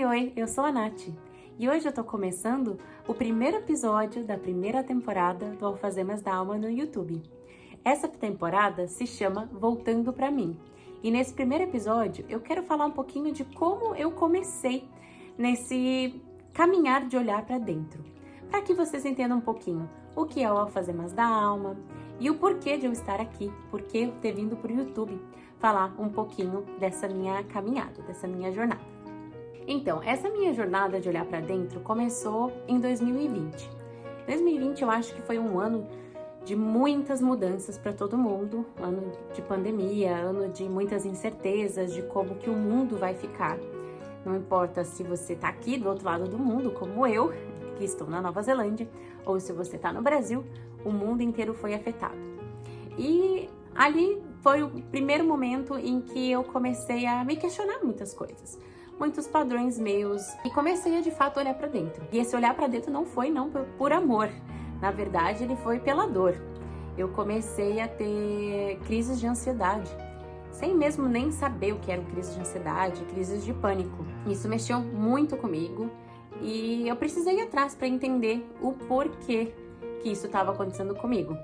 Oi, eu sou a Nath e hoje eu tô começando o primeiro episódio da primeira temporada do Alfazemas da Alma no YouTube. Essa temporada se chama Voltando Pra Mim e nesse primeiro episódio eu quero falar um pouquinho de como eu comecei nesse caminhar de olhar pra dentro, para que vocês entendam um pouquinho o que é o Alfazemas da Alma e o porquê de eu estar aqui, porquê eu ter vindo pro YouTube falar um pouquinho dessa minha caminhada, dessa minha jornada. Então, essa minha jornada de olhar para dentro começou em 2020. 2020 eu acho que foi um ano de muitas mudanças para todo mundo, ano de pandemia, ano de muitas incertezas de como que o mundo vai ficar. Não importa se você está aqui do outro lado do mundo, como eu, que estou na Nova Zelândia, ou se você está no Brasil, o mundo inteiro foi afetado. E ali foi o primeiro momento em que eu comecei a me questionar muitas coisas, muitos padrões meus, e comecei a de fato olhar para dentro. E esse olhar para dentro não foi por amor, na verdade ele foi pela dor. Eu comecei a ter crises de ansiedade, sem mesmo nem saber o que eram crises de ansiedade, crises de pânico. Isso mexeu muito comigo e eu precisei ir atrás para entender o porquê que isso estava acontecendo comigo.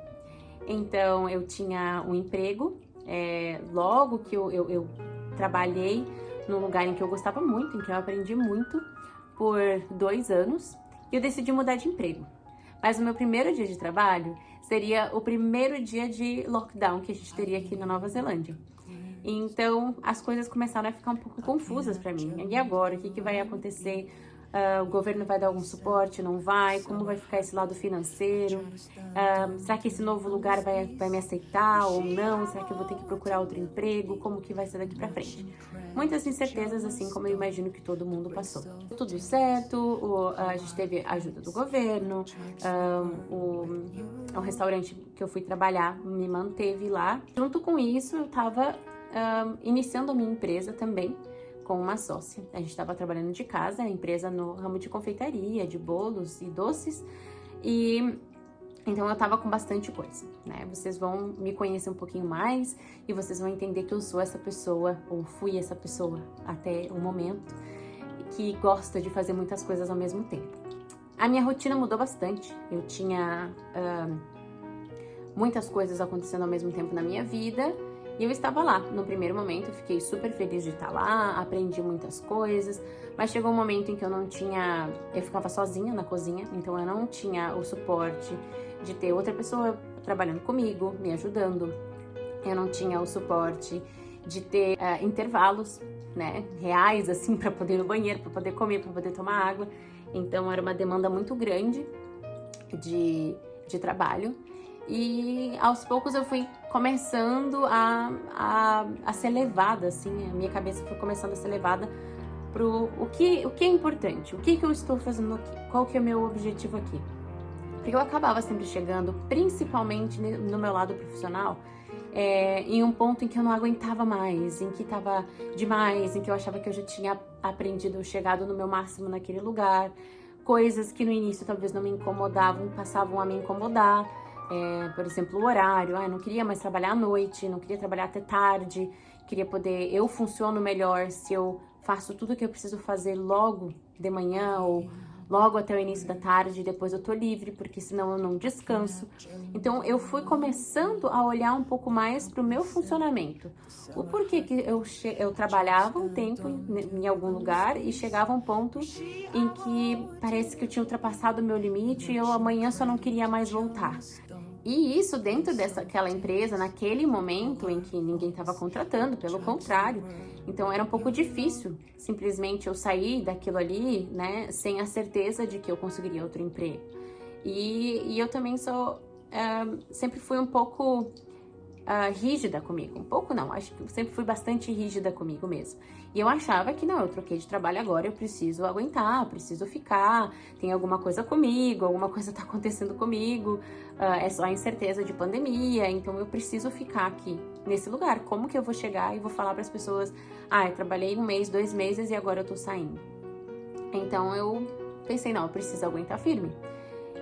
Então eu tinha um emprego, logo que eu trabalhei num lugar em que eu gostava muito, em que eu aprendi muito por 2 anos, e eu decidi mudar de emprego. Mas o meu primeiro dia de trabalho seria o primeiro dia de lockdown que a gente teria aqui na Nova Zelândia. Então as coisas começaram a ficar um pouco confusas para mim. E agora, o que vai acontecer? O governo vai dar algum suporte? Não vai? Como vai ficar esse lado financeiro? Será que esse novo lugar vai me aceitar ou não? Será que eu vou ter que procurar outro emprego? Como que vai ser daqui pra frente? Muitas incertezas, assim como eu imagino que todo mundo passou. Tudo certo, a gente teve a ajuda do governo, o restaurante que eu fui trabalhar me manteve lá. Junto com isso, eu tava iniciando a minha empresa também, com uma sócia. A gente estava trabalhando de casa, a empresa no ramo de confeitaria, de bolos e doces, e então eu tava com bastante coisa, né? Vocês vão me conhecer um pouquinho mais e vocês vão entender que eu sou essa pessoa, ou fui essa pessoa até o momento, que gosta de fazer muitas coisas ao mesmo tempo. A minha rotina mudou bastante, eu tinha muitas coisas acontecendo ao mesmo tempo na minha vida. E eu estava lá, no primeiro momento, eu fiquei super feliz de estar lá, aprendi muitas coisas, mas chegou um momento em que eu ficava sozinha na cozinha, então eu não tinha o suporte de ter outra pessoa trabalhando comigo, me ajudando, eu não tinha o suporte de ter intervalos, né, reais, assim, para poder ir no banheiro, para poder comer, para poder tomar água, então era uma demanda muito grande de trabalho. E aos poucos eu fui começando a ser levada, assim, a minha cabeça foi começando a ser levada pro o que é importante, o que eu estou fazendo aqui, qual que é o meu objetivo aqui. Porque eu acabava sempre chegando, principalmente no meu lado profissional, em um ponto em que eu não aguentava mais, em que estava demais, em que eu achava que eu já tinha aprendido, chegado no meu máximo naquele lugar, coisas que no início talvez não me incomodavam, passavam a me incomodar. Por exemplo, o horário, eu não queria mais trabalhar à noite, não queria trabalhar até tarde, queria poder, eu funciono melhor se eu faço tudo o que eu preciso fazer logo de manhã ou logo até o início da tarde, depois eu tô livre, porque senão eu não descanso. Então eu fui começando a olhar um pouco mais pro meu funcionamento. O porquê que eu trabalhava um tempo em algum lugar e chegava a um ponto em que parece que eu tinha ultrapassado o meu limite e eu amanhã só não queria mais voltar. E isso dentro daquela empresa, naquele momento em que ninguém estava contratando, pelo contrário. Então era um pouco difícil simplesmente eu sair daquilo ali, né, sem a certeza de que eu conseguiria outro emprego. E eu também sempre fui um pouco rígida comigo. Um pouco não, acho que sempre fui bastante rígida comigo mesmo. E eu achava que não, eu troquei de trabalho agora, eu preciso aguentar, preciso ficar, tem alguma coisa comigo, alguma coisa tá acontecendo comigo, é só a incerteza de pandemia, então eu preciso ficar aqui nesse lugar. Como que eu vou chegar e vou falar para as pessoas, eu trabalhei 1 mês, 2 meses e agora eu tô saindo? Então eu pensei, não, eu preciso aguentar firme.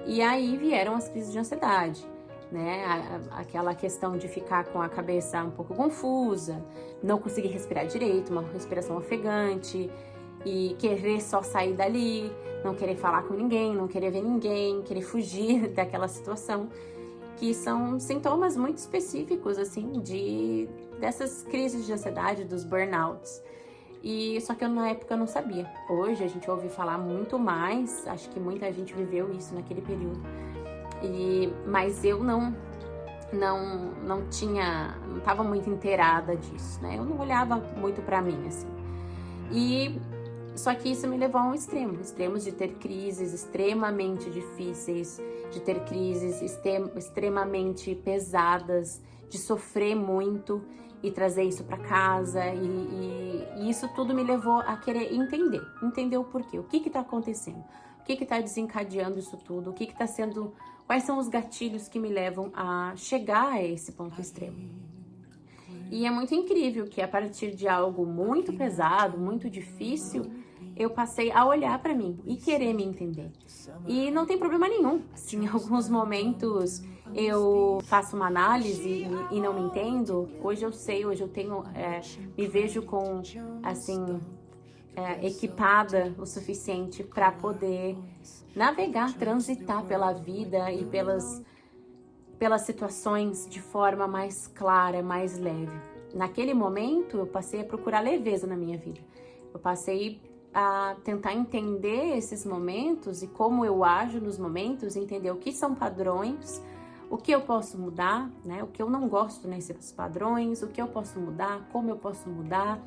E aí vieram as crises de ansiedade, né? Aquela questão de ficar com a cabeça um pouco confusa, não conseguir respirar direito, uma respiração ofegante. e querer só sair dali, não querer falar com ninguém, não querer ver ninguém, querer fugir daquela situação, que são sintomas muito específicos, assim, dessas crises de ansiedade, dos burnouts. E só que eu, na época, não sabia. Hoje a gente ouve falar muito mais, acho que muita gente viveu isso naquele período. Mas eu não estava muito inteirada disso, né? Eu não olhava muito pra mim, assim. Só que isso me levou a um extremos de ter crises extremamente difíceis, de ter crises extremamente pesadas, de sofrer muito e trazer isso para casa, e isso tudo me levou a querer entender o porquê, o que está acontecendo, o que está desencadeando isso tudo, quais são os gatilhos que me levam a chegar a esse ponto extremo. E é muito incrível que a partir de algo muito pesado, muito difícil, eu passei a olhar para mim e querer me entender. E não tem problema nenhum se em alguns momentos eu faço uma análise e não me entendo. Hoje eu sei, hoje eu tenho, me vejo com, assim, equipada o suficiente para poder navegar, transitar pela vida e pelas situações de forma mais clara, mais leve. Naquele momento, eu passei a procurar leveza na minha vida. Eu passei a tentar entender esses momentos e como eu ajo nos momentos, entender o que são padrões, o que eu posso mudar, né? O que eu não gosto nesses padrões, o que eu posso mudar, como eu posso mudar,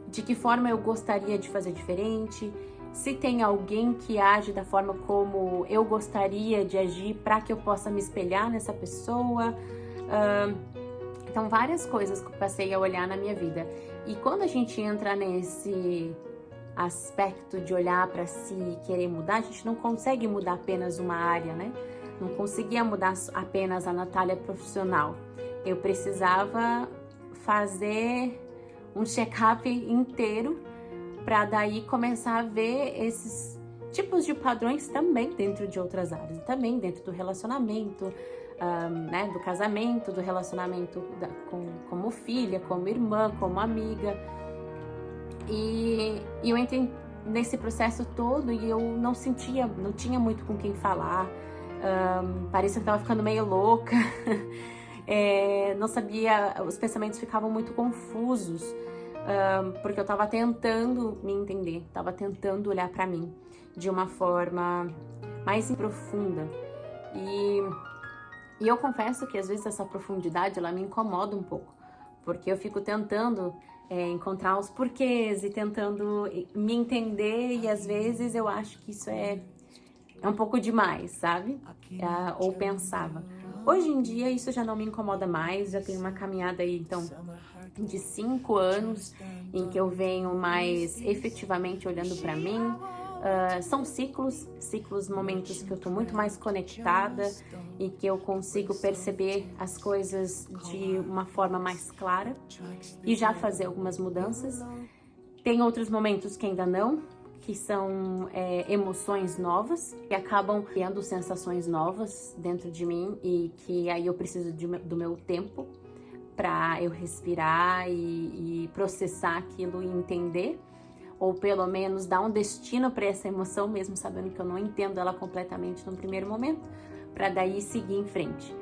de que forma eu gostaria de fazer diferente, se tem alguém que age da forma como eu gostaria de agir para que eu possa me espelhar nessa pessoa. Então, várias coisas que eu passei a olhar na minha vida. E quando a gente entra nesse aspecto de olhar para si e querer mudar, a gente não consegue mudar apenas uma área, né? Não conseguia mudar apenas a Natália profissional. Eu precisava fazer um check-up inteiro para daí começar a ver esses tipos de padrões também dentro de outras áreas, também dentro do relacionamento, né, do casamento, do relacionamento como filha, como irmã, como amiga. E eu entrei nesse processo todo e eu não tinha muito com quem falar, parecia que eu tava ficando meio louca, não sabia, os pensamentos ficavam muito confusos, porque eu tava tentando me entender, tava tentando olhar pra mim de uma forma mais profunda. E eu confesso que às vezes essa profundidade, ela me incomoda um pouco, porque eu fico tentando encontrar os porquês e tentando me entender, e às vezes eu acho que isso é um pouco demais, sabe? Ou pensava. Hoje em dia isso já não me incomoda mais, já tenho uma caminhada aí, então, de 5 anos em que eu venho mais efetivamente olhando para mim. São ciclos, momentos que eu tô muito mais conectada e que eu consigo perceber as coisas de uma forma mais clara e já fazer algumas mudanças. Tem outros momentos que ainda não, que são emoções novas, que acabam criando sensações novas dentro de mim e que aí eu preciso do meu tempo para eu respirar e processar aquilo e entender, ou pelo menos dar um destino para essa emoção, mesmo sabendo que eu não entendo ela completamente no primeiro momento, para daí seguir em frente.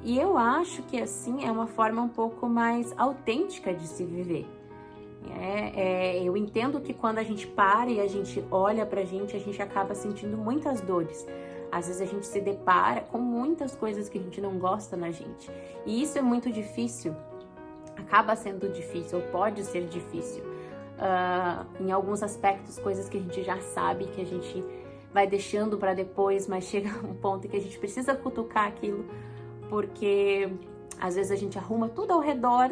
E eu acho que assim é uma forma um pouco mais autêntica de se viver. Eu entendo que quando a gente para e a gente olha pra gente, a gente acaba sentindo muitas dores. Às vezes a gente se depara com muitas coisas que a gente não gosta na gente. E isso é muito difícil, acaba sendo difícil, ou pode ser difícil. Em alguns aspectos, coisas que a gente já sabe, que a gente vai deixando para depois, mas chega um ponto que a gente precisa cutucar aquilo, porque às vezes a gente arruma tudo ao redor,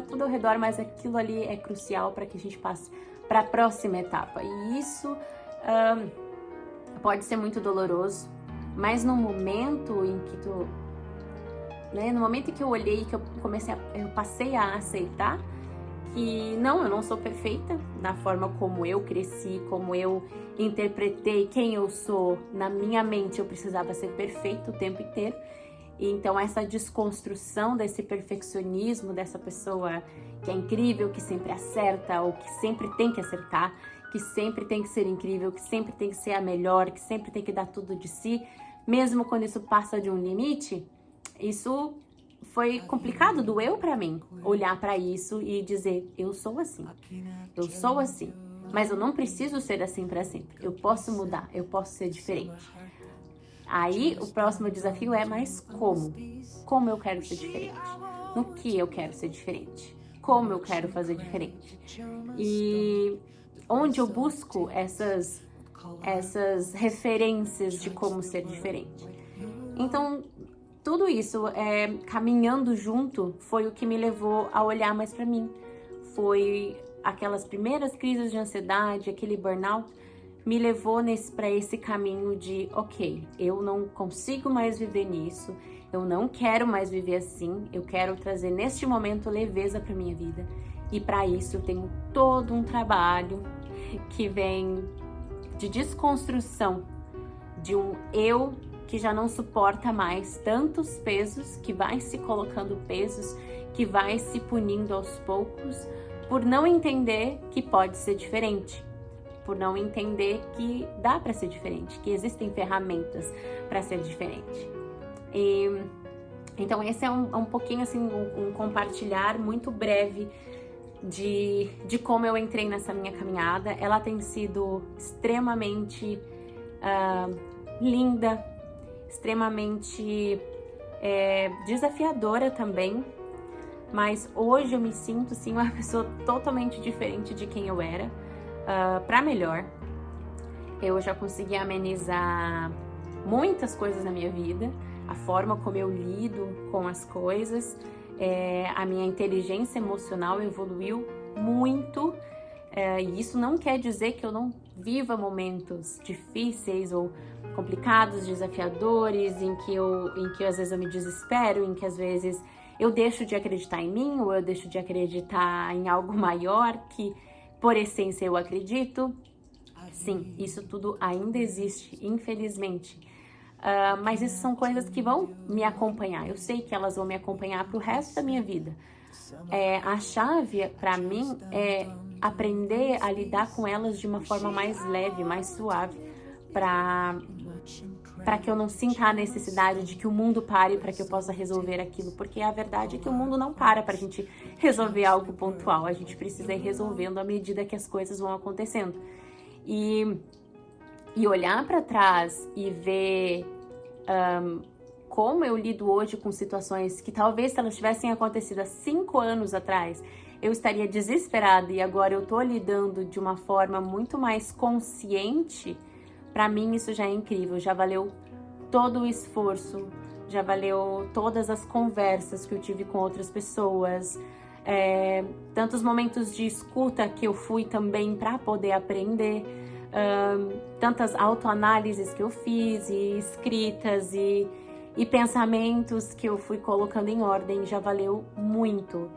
mas aquilo ali é crucial para que a gente passe para a próxima etapa. E isso pode ser muito doloroso, mas no momento em que no momento em que eu olhei, que eu passei a aceitar que não, eu não sou perfeita da forma como eu cresci, como eu interpretei quem eu sou. Na minha mente eu precisava ser perfeita o tempo inteiro. E então essa desconstrução desse perfeccionismo, dessa pessoa que é incrível, que sempre acerta, ou que sempre tem que acertar, que sempre tem que ser incrível, que sempre tem que ser a melhor, que sempre tem que dar tudo de si, mesmo quando isso passa de um limite, isso foi complicado, doeu pra mim, olhar pra isso e dizer, eu sou assim, mas eu não preciso ser assim pra sempre, eu posso mudar, eu posso ser diferente. Aí o próximo desafio é, mas como? Como eu quero ser diferente? No que eu quero ser diferente? Como eu quero fazer diferente? E onde eu busco essas referências de como ser diferente. Então, tudo isso, caminhando junto, foi o que me levou a olhar mais para mim. Foi aquelas primeiras crises de ansiedade, aquele burnout, me levou para esse caminho de, ok, eu não consigo mais viver nisso, eu não quero mais viver assim, eu quero trazer neste momento leveza para minha vida. E para isso eu tenho todo um trabalho que vem de desconstrução de um eu que já não suporta mais tantos pesos, que vai se colocando pesos, que vai se punindo aos poucos, por não entender que pode ser diferente, por não entender que dá para ser diferente, que existem ferramentas para ser diferente. Então esse é um pouquinho assim, um compartilhar muito breve de como eu entrei nessa minha caminhada. Ela tem sido extremamente linda, extremamente desafiadora também, mas hoje eu me sinto sim uma pessoa totalmente diferente de quem eu era, para melhor. Eu já consegui amenizar muitas coisas na minha vida, a forma como eu lido com as coisas, a minha inteligência emocional evoluiu muito, e isso não quer dizer que eu não viva momentos difíceis ou complicados, desafiadores, em que às vezes eu me desespero, em que às vezes eu deixo de acreditar em mim, ou eu deixo de acreditar em algo maior que, por essência, eu acredito. Sim, isso tudo ainda existe, infelizmente. Mas isso são coisas que vão me acompanhar. Eu sei que elas vão me acompanhar para o resto da minha vida. A chave, para mim, é aprender a lidar com elas de uma forma mais leve, mais suave, para que eu não sinta a necessidade de que o mundo pare para que eu possa resolver aquilo, porque a verdade é que o mundo não para a gente resolver algo pontual, a gente precisa ir resolvendo à medida que as coisas vão acontecendo. E olhar para trás e ver como eu lido hoje com situações que talvez, se elas tivessem acontecido há 5 anos atrás, eu estaria desesperada, e agora eu tô lidando de uma forma muito mais consciente. Para mim isso já é incrível, já valeu todo o esforço, já valeu todas as conversas que eu tive com outras pessoas, tantos momentos de escuta que eu fui também para poder aprender, tantas autoanálises que eu fiz, e escritas e pensamentos que eu fui colocando em ordem. Já valeu muito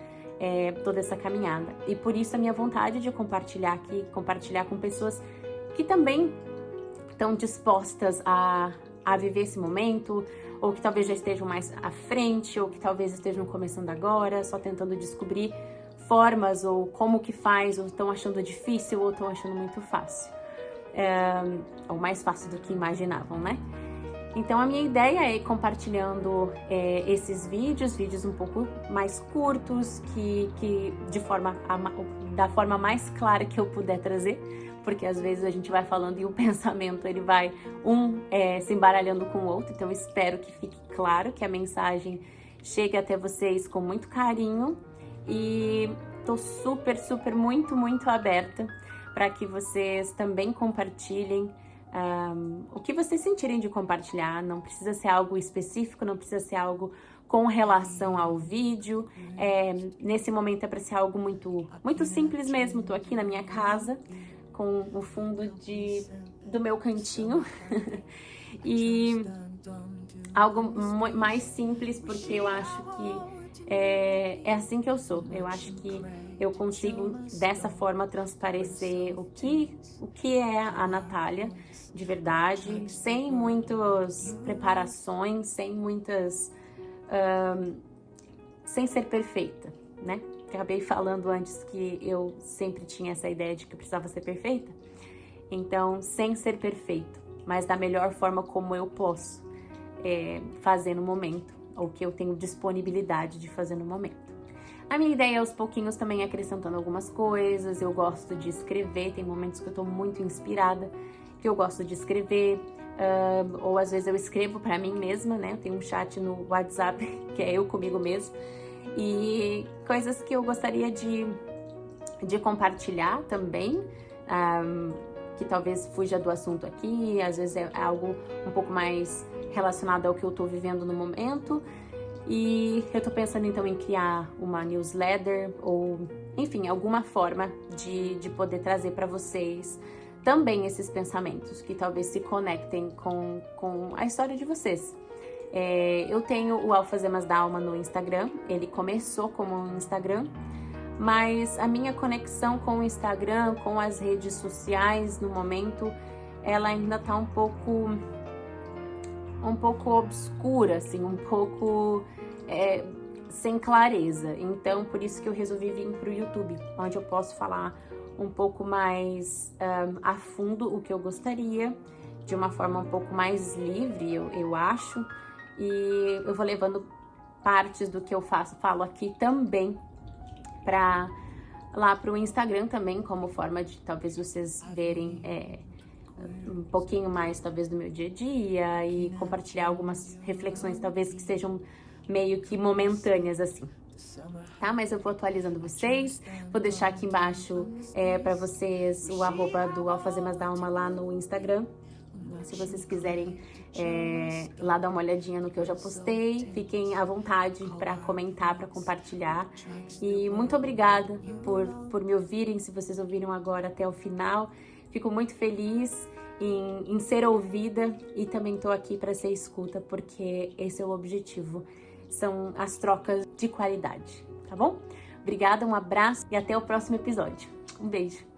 toda essa caminhada. E por isso a minha vontade de compartilhar aqui, compartilhar com pessoas que também estão dispostas a viver esse momento, ou que talvez já estejam mais à frente, ou que talvez estejam começando agora, só tentando descobrir formas, ou como que faz, ou estão achando difícil, ou estão achando muito fácil. Ou mais fácil do que imaginavam, né? Então a minha ideia é ir compartilhando esses vídeos um pouco mais curtos, que da forma mais clara que eu puder trazer, porque às vezes a gente vai falando e o pensamento ele vai se embaralhando com o outro. Então eu espero que fique claro, que a mensagem chegue até vocês com muito carinho, e tô super, muito aberta para que vocês também compartilhem o que vocês sentirem de compartilhar. Não precisa ser algo específico, não precisa ser algo com relação ao vídeo. Nesse momento é para ser algo muito simples mesmo. Tô aqui na minha casa com o fundo do meu cantinho e algo mais simples, porque eu acho que é assim que eu sou. Eu acho que eu consigo dessa forma transparecer o que é a Natália de verdade, sem muitas preparações, sem muitas sem ser perfeita, né? Acabei falando antes que eu sempre tinha essa ideia de que eu precisava ser perfeita. Então, sem ser perfeito, mas da melhor forma como eu posso fazer no momento, ou que eu tenho disponibilidade de fazer no momento. A minha ideia é aos pouquinhos também acrescentando algumas coisas. Eu gosto de escrever, tem momentos que eu tô muito inspirada, que eu gosto de escrever, ou às vezes eu escrevo pra mim mesma, né? Eu tenho um chat no WhatsApp, que é eu comigo mesma, e coisas que eu gostaria de compartilhar também, que talvez fuja do assunto aqui, às vezes é algo um pouco mais relacionado ao que eu tô vivendo no momento. E eu tô pensando então em criar uma newsletter ou, enfim, alguma forma de poder trazer para vocês também esses pensamentos que talvez se conectem com a história de vocês. Eu tenho o Alfazemas da Alma no Instagram, ele começou como um Instagram, mas a minha conexão com o Instagram, com as redes sociais no momento, ela ainda tá um pouco obscura, assim, um pouco sem clareza. Então, por isso que eu resolvi vir para o YouTube, onde eu posso falar um pouco mais a fundo o que eu gostaria, de uma forma um pouco mais livre, eu acho. E eu vou levando partes do que eu falo aqui também para lá para o Instagram também, como forma de talvez vocês verem um pouquinho mais talvez do meu dia a dia e compartilhar algumas reflexões talvez que sejam meio que momentâneas assim, tá? Mas eu vou atualizando vocês, vou deixar aqui embaixo para vocês o @ do Alfazemas da Alma lá no Instagram, se vocês quiserem lá dar uma olhadinha no que eu já postei, fiquem à vontade para comentar, para compartilhar. E muito obrigada por me ouvirem, se vocês ouviram agora até o final. Fico muito feliz em ser ouvida e também tô aqui para ser escuta, porque esse é o objetivo, são as trocas de qualidade, tá bom? Obrigada, um abraço e até o próximo episódio. Um beijo!